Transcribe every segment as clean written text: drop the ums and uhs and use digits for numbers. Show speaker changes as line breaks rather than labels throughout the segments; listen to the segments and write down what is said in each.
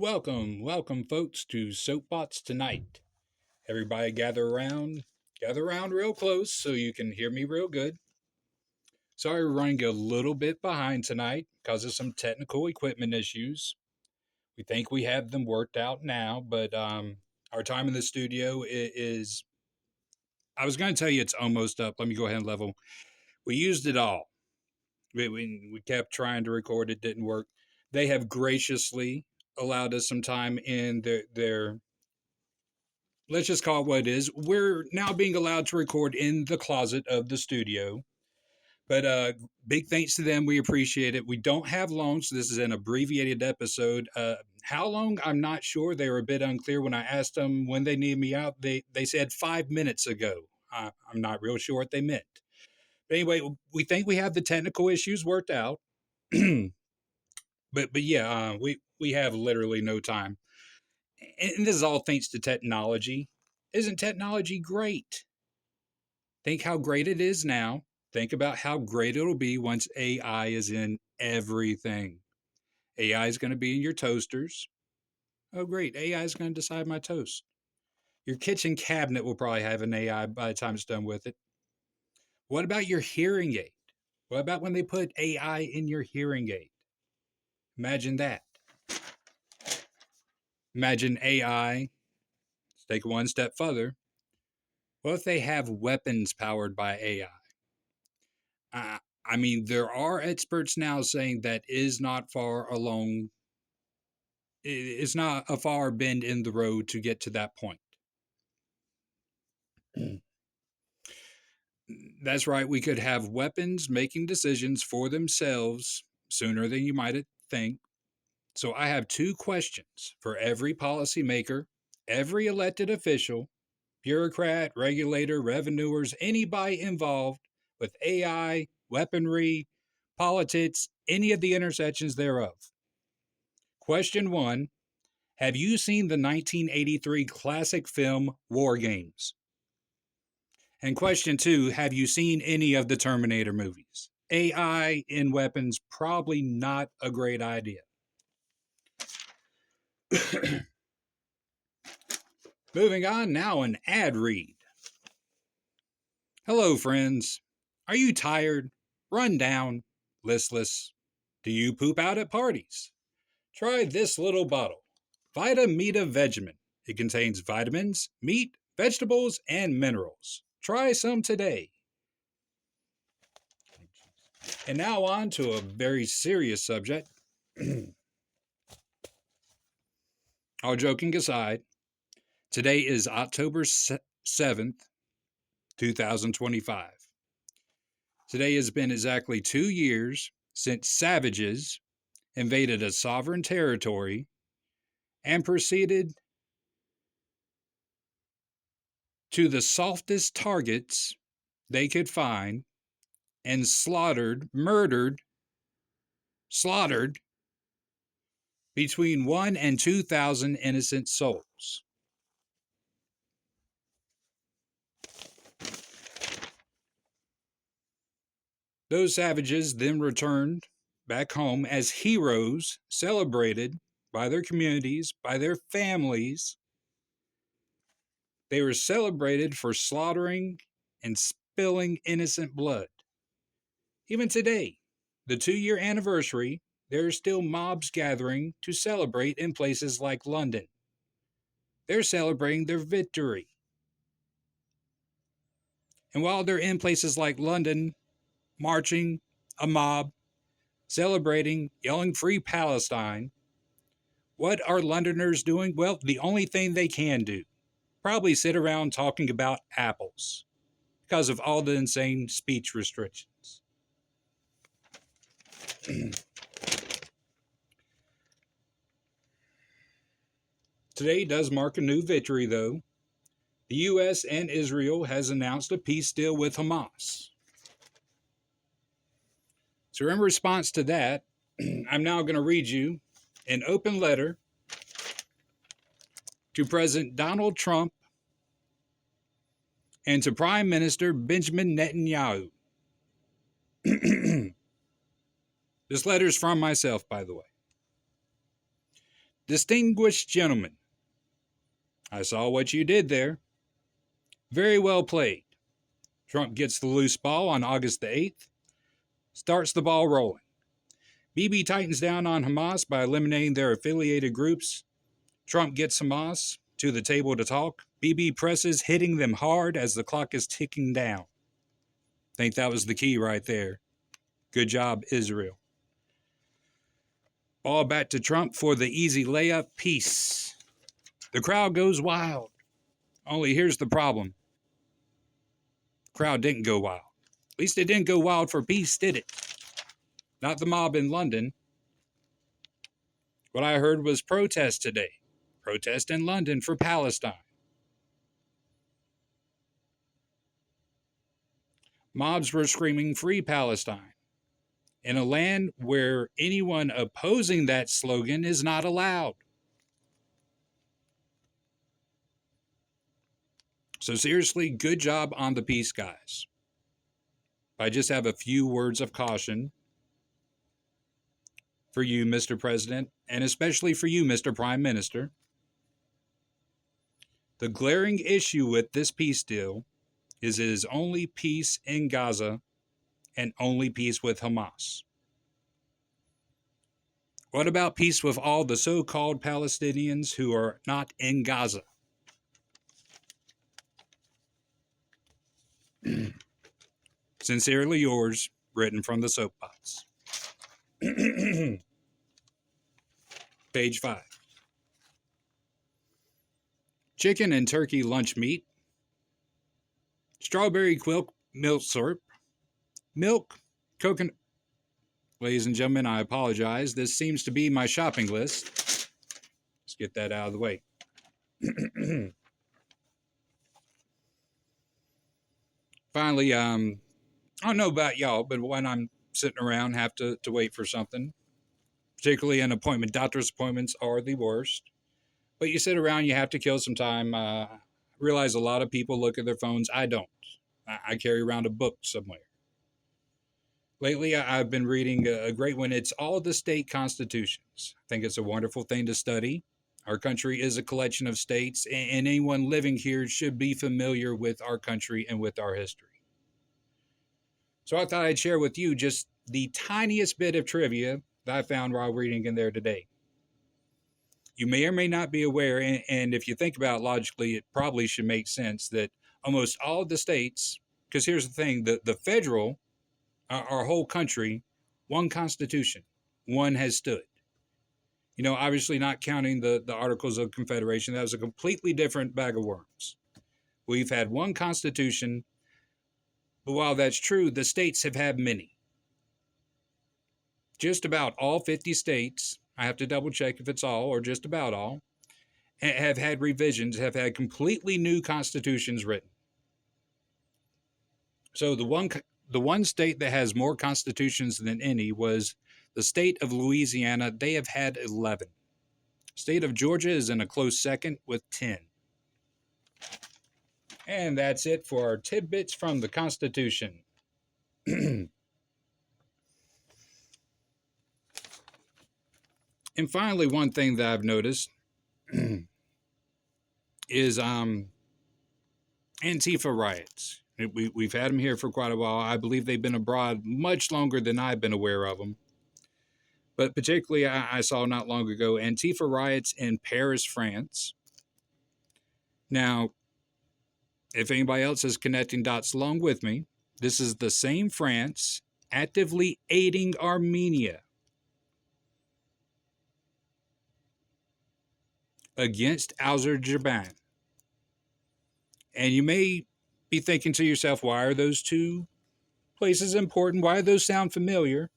Welcome, folks, to SoapboxTonight. Everybody gather around real close so you can hear me real good. Sorry we're running a little bit behind tonight because of some technical equipment issues. We think we have them worked out now, but our time in the studio is, I was going to tell you it's almost up. Let me go ahead and level. We used it all. We kept trying to record, it didn't work. They have graciously allowed us some time in their let's just call it what it is. We're now being allowed to record in the closet of the studio. But big thanks to them. We appreciate it. We don't have long, so this is an abbreviated episode. How long? I'm not sure. They were a bit unclear when I asked them when they needed me out. They said 5 minutes ago. I'm not real sure what they meant. But anyway, we think we have the technical issues worked out. but yeah, we have literally no time. And this is all thanks to technology. Isn't technology great? Think how great it is now. Think about how great it'll be once AI is in everything. AI is going to be in your toasters. Oh, great. AI is going to decide my toast. Your kitchen cabinet will probably have an AI by the time it's done with it. What about your hearing aid? What about when they put AI in your hearing aid? Imagine that. Imagine AI. Let's take it one step further. What if they have weapons powered by AI? I mean, there are experts now saying that is not far along. It's not a far bend in the road to get to that point. That's right. We could have weapons making decisions for themselves sooner than you might think. So I have two questions for every policymaker, every elected official, bureaucrat, regulator, revenuers, anybody involved with AI, weaponry, politics, any of the intersections thereof. Question one: have you seen the 1983 classic film War Games? And question two: have you seen any of the Terminator movies? AI in weapons, probably not a great idea. Moving on, now an ad read. Hello, friends. Are you tired, run down, listless? Do you poop out at parties? Try this little bottle, Vita Vegemin. It contains vitamins, meat, vegetables, and minerals. Try some today. And now on to a very serious subject. All joking aside, today is October 7th, 2025. Today has been exactly 2 years since savages invaded a sovereign territory and proceeded to the softest targets they could find and slaughtered between 1 and 2,000 innocent souls. Those savages then returned back home as heroes, celebrated by their communities, by their families. They were celebrated for slaughtering and spilling innocent blood. Even today, the 2-year anniversary, there are still mobs gathering to celebrate in places like London. They're celebrating their victory. And while they're in places like London, marching, a mob, celebrating, yelling Free Palestine, what are Londoners doing? Well, the only thing they can do, probably sit around talking about apples because of all the insane speech restrictions. Today does mark a new victory, though. The U.S. and Israel has announced a peace deal with Hamas. So in response to that, I'm now going to read you an open letter to President Donald Trump and to Prime Minister Benjamin Netanyahu. This letter is from myself, by the way. Distinguished gentlemen, I saw what you did there. Very well played. Trump gets the loose ball on August the 8th, starts the ball rolling. Bibi tightens down on Hamas by eliminating their affiliated groups. Trump gets Hamas to the table to talk. Bibi presses, hitting them hard as the clock is ticking down. Think that was the key right there. Good job, Israel. Ball back to Trump for the easy layup. Peace. The crowd goes wild. Only here's the problem. The crowd didn't go wild. At least it didn't go wild for peace, did it? Not the mob in London. What I heard was protest today. Protest in London for Palestine. Mobs were screaming, "Free Palestine," in a land where anyone opposing that slogan is not allowed. So seriously, good job on the peace, guys. I just have a few words of caution for you, Mr. President, and especially for you, Mr. Prime Minister. The glaring issue with this peace deal is it is only peace in Gaza and only peace with Hamas. What about peace with all the so-called Palestinians who are not in Gaza? Sincerely yours, written from the soapbox. Page 5. Chicken and turkey lunch meat. Strawberry quilt milk syrup. Milk, coconut. Ladies and gentlemen, I apologize. This seems to be my shopping list. Let's get that out of the way. Finally, I don't know about y'all, but when I'm sitting around, have to wait for something, particularly an appointment. Doctor's appointments are the worst. But you sit around, you have to kill some time. I realize a lot of people look at their phones. I don't. I carry around a book somewhere. Lately, I've been reading a great one. It's all the state constitutions. I think it's a wonderful thing to study. Our country is a collection of states, and anyone living here should be familiar with our country and with our history. So I thought I'd share with you just the tiniest bit of trivia that I found while reading in there today. You may or may not be aware, and if you think about it logically, it probably should make sense that almost all of the states, because here's the thing, the federal, our whole country, one constitution, one has stood. You know, obviously not counting the Articles of Confederation. That was a completely different bag of worms. We've had one constitution, but while that's true, the states have had many. Just about all 50 states, I have to double check if it's all or just about all, have had revisions, have had completely new constitutions written. So the one state that has more constitutions than any was the state of Louisiana. They have had 11. State of Georgia is in a close second with 10. And that's it for our tidbits from the Constitution. And finally, one thing that I've noticed is Antifa riots. We've had them here for quite a while. I believe they've been abroad much longer than I've been aware of them. But particularly, I saw not long ago Antifa riots in Paris, France. Now, if anybody else is connecting dots along with me, this is the same France actively aiding Armenia against Azerbaijan. And you may be thinking to yourself, why are those two places important? Why do those sound familiar?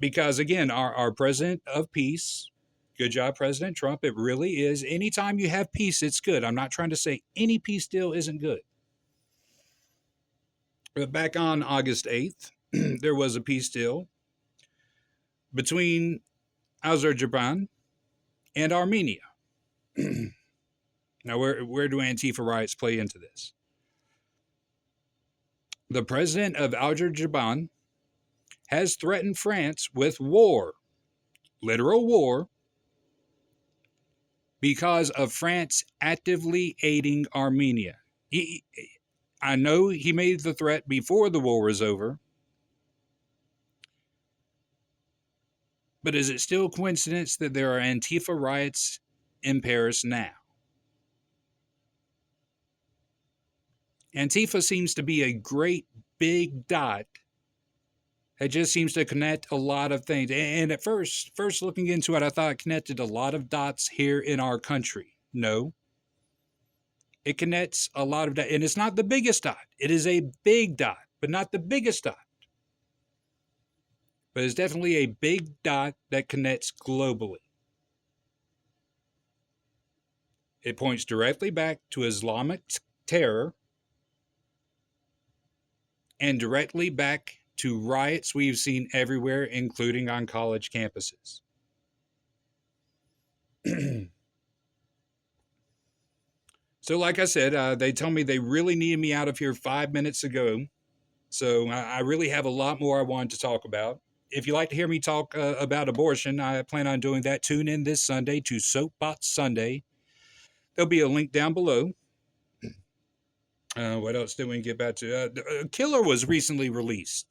Because, again, our president of peace, good job, President Trump, it really is. Anytime you have peace, it's good. I'm not trying to say any peace deal isn't good. But back on August 8th, there was a peace deal between Azerbaijan and Armenia. Now, where do Antifa riots play into this? The president of Azerbaijan has threatened France with war, literal war, because of France actively aiding Armenia. I know he made the threat before the war was over, but is it still a coincidence that there are Antifa riots in Paris now? Antifa seems to be a great big dot that just seems to connect a lot of things. And at first looking into it, I thought it connected a lot of dots here in our country. No, it connects a lot of dots. And it's not the biggest dot. It is a big dot, but not the biggest dot. But it's definitely a big dot that connects globally. It points directly back to Islamic terror and directly back to riots we've seen everywhere, including on college campuses. So, like I said, they told me they really needed me out of here 5 minutes ago. So, I really have a lot more I wanted to talk about. If you like to hear me talk about abortion, I plan on doing that. Tune in this Sunday to Soapbox Sunday. There'll be a link down below. What else did we get back to? Killer was recently released.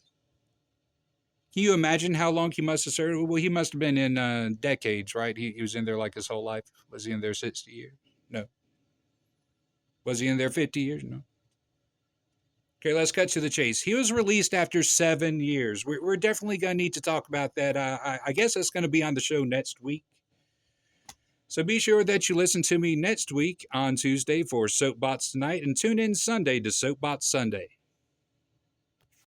Can you imagine how long he must have served? Well, he must have been in decades, right? He was in there like his whole life. Was he in there 60 years? No. Was he in there 50 years? No. Okay, let's cut to the chase. He was released after 7 years. We're definitely going to need to talk about that. I guess that's going to be on the show next week. So be sure that you listen to me next week on Tuesday for Soapbox Tonight and tune in Sunday to Soapbox Sunday.